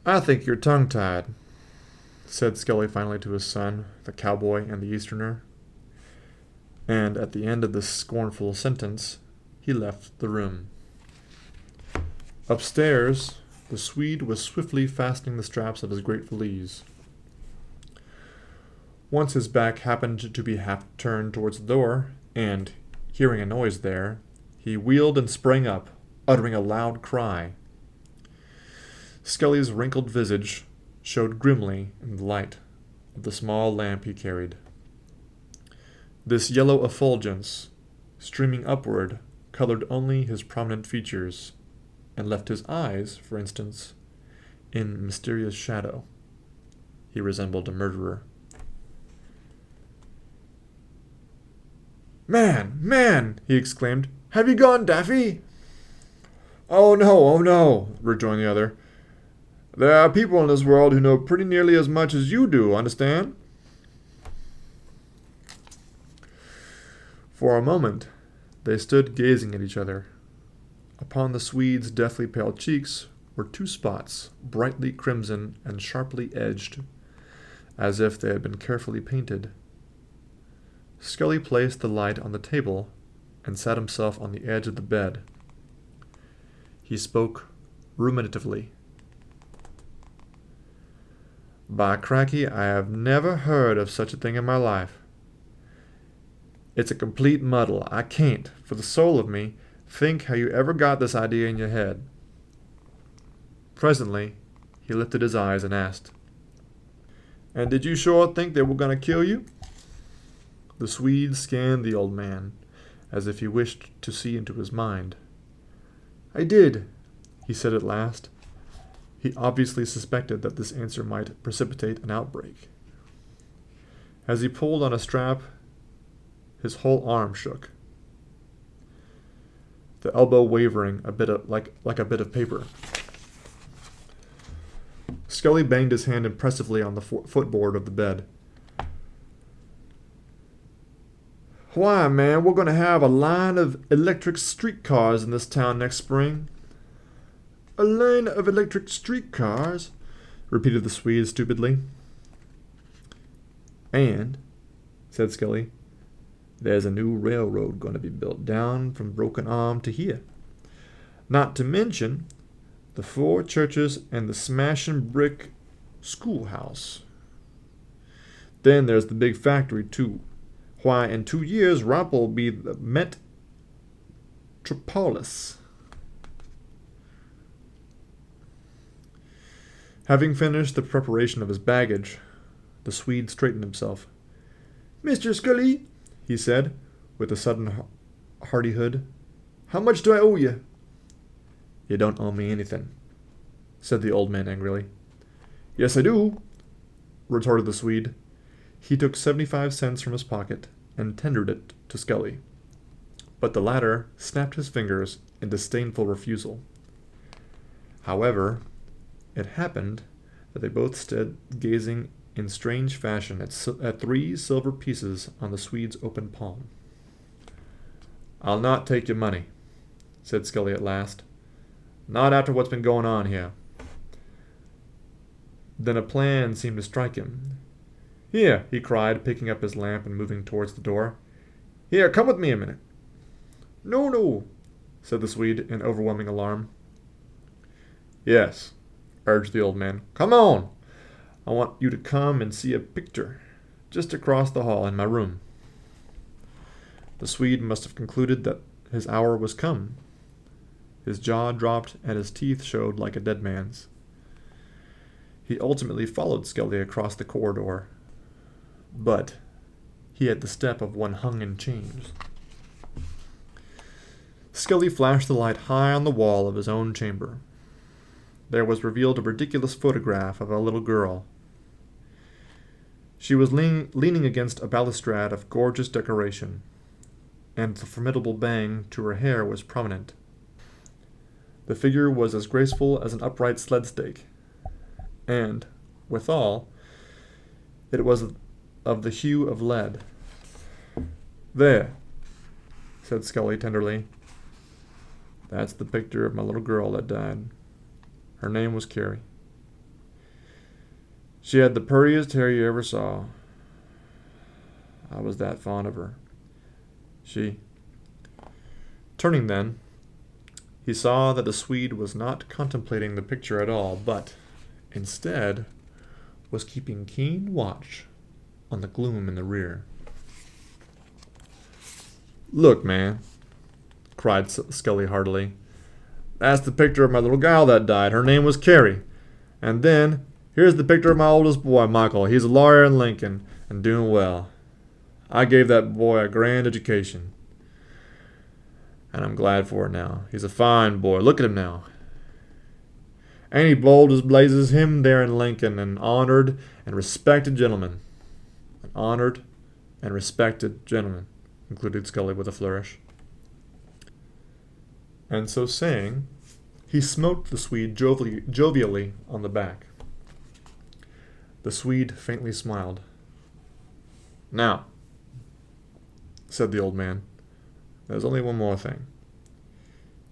I think you're tongue-tied, said Scully finally to his son, the cowboy and the Easterner. And at the end of this scornful sentence, he left the room. Upstairs, the Swede was swiftly fastening the straps of his great valise. Once his back happened to be half turned towards the door, and, hearing a noise there, he wheeled and sprang up, uttering a loud cry. Scully's wrinkled visage showed grimly in the light of the small lamp he carried. This yellow effulgence, streaming upward, colored only his prominent features, and left his eyes, for instance, in mysterious shadow. He resembled a murderer. "Man, man!" he exclaimed. "Have you gone daffy?" Oh no," rejoined the other. "There are people in this world who know pretty nearly as much as you do, understand?" For a moment, they stood gazing at each other. Upon the Swede's deathly pale cheeks were two spots, brightly crimson and sharply edged, as if they had been carefully painted. Scully placed the light on the table and sat himself on the edge of the bed. He spoke ruminatively. "By cracky, I have never heard of such a thing in my life. It's a complete muddle. I can't, for the soul of me, think how you ever got this idea in your head." Presently, he lifted his eyes and asked, "And did you sure think they were going to kill you?" The Swede scanned the old man, as if he wished to see into his mind. "I did," he said at last. He obviously suspected that this answer might precipitate an outbreak. As he pulled on a strap, his whole arm shook, the elbow wavering like a bit of paper. Scully banged his hand impressively on the footboard of the bed. "Why, man, we're going to have a line of electric streetcars in this town next spring." "A line of electric streetcars?" repeated the Swede stupidly. "And," said Scully, "there's a new railroad going to be built down from Broken Arm to here. Not to mention the 4 churches and the smashin' brick schoolhouse. Then there's the big factory, too. Why, in 2 years, Romp'll be the metropolis." Having finished the preparation of his baggage, the Swede straightened himself. "Mr. Scully," he said, with a sudden hardihood, "how much do I owe you?" "You don't owe me anything," said the old man angrily. "Yes, I do," retorted the Swede. He took 75 cents from his pocket and tendered it to Scully, but the latter snapped his fingers in disdainful refusal. However, it happened that they both stood gazing in strange fashion at 3 silver pieces on the Swede's open palm. "I'll not take your money," said Scully at last. "Not after what's been going on here." Then a plan seemed to strike him. "Here," he cried, picking up his lamp and moving towards the door. "Here, come with me a minute." "No, no," said the Swede in overwhelming alarm. "Yes," urged the old man. "Come on. I want you to come and see a picture just across the hall in my room." The Swede must have concluded that his hour was come. His jaw dropped and his teeth showed like a dead man's. He ultimately followed Scully across the corridor, but he had the step of one hung in chains. Scully flashed the light high on the wall of his own chamber. There was revealed a ridiculous photograph of a little girl. She was leaning against a balustrade of gorgeous decoration, and the formidable bang to her hair was prominent. The figure was as graceful as an upright sled stake, and, withal, it was of the hue of lead. "There," said Scully tenderly. "That's the picture of my little girl that died. Her name was Carrie. She had the purtiest hair you ever saw. I was that fond of her. She. Turning then, he saw that the Swede was not contemplating the picture at all, but, instead, was keeping keen watch on the gloom in the rear. "Look, man," cried Scully heartily. "That's the picture of my little gal that died. Her name was Carrie. And then, here's the picture of my oldest boy, Michael. He's a lawyer in Lincoln, and doing well. I gave that boy a grand education. And I'm glad for it now. He's a fine boy. Look at him now. Ain't he bold as blazes? Him there in Lincoln, an honored and respected gentleman. An honored and respected gentleman," concluded Scully with a flourish. And so saying, he smote the Swede jovially on the back. The Swede faintly smiled. "Now," said the old man, "there's only one more thing."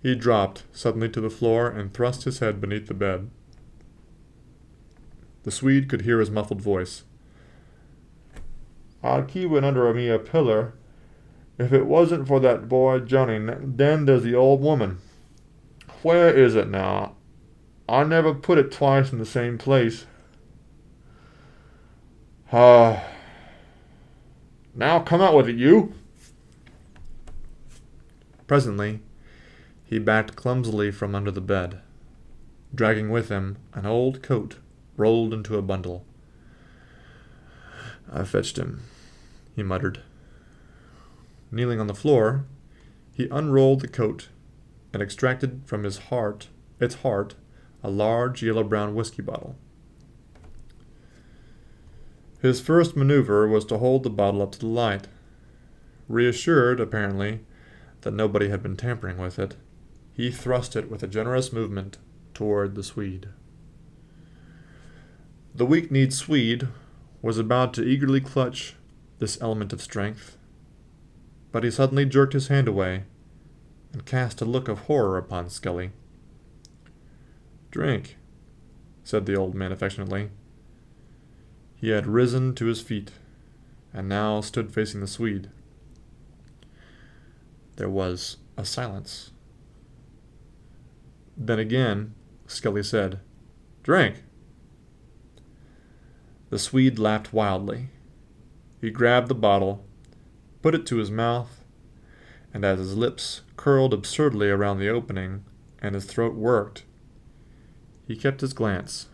He dropped suddenly to the floor and thrust his head beneath the bed. The Swede could hear his muffled voice. "I'd keep it under me a pillar. If it wasn't for that boy Johnny, then there's the old woman. Where is it now? I never put it twice in the same place. Now come out with it, you!" Presently, he backed clumsily from under the bed, dragging with him an old coat rolled into a bundle. "I fetched him," he muttered. Kneeling on the floor, he unrolled the coat and extracted from its heart, a large yellow-brown whiskey bottle. His first maneuver was to hold the bottle up to the light. Reassured, apparently, that nobody had been tampering with it, he thrust it with a generous movement toward the Swede. The weak-kneed Swede was about to eagerly clutch this element of strength, but he suddenly jerked his hand away and cast a look of horror upon Scully. "Drink," said the old man affectionately. He had risen to his feet, and now stood facing the Swede. There was a silence. Then again, Scully said, "Drink." The Swede laughed wildly. He grabbed the bottle, put it to his mouth, and as his lips curled absurdly around the opening and his throat worked, he kept his glance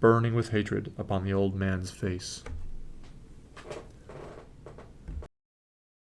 burning with hatred upon the old man's face.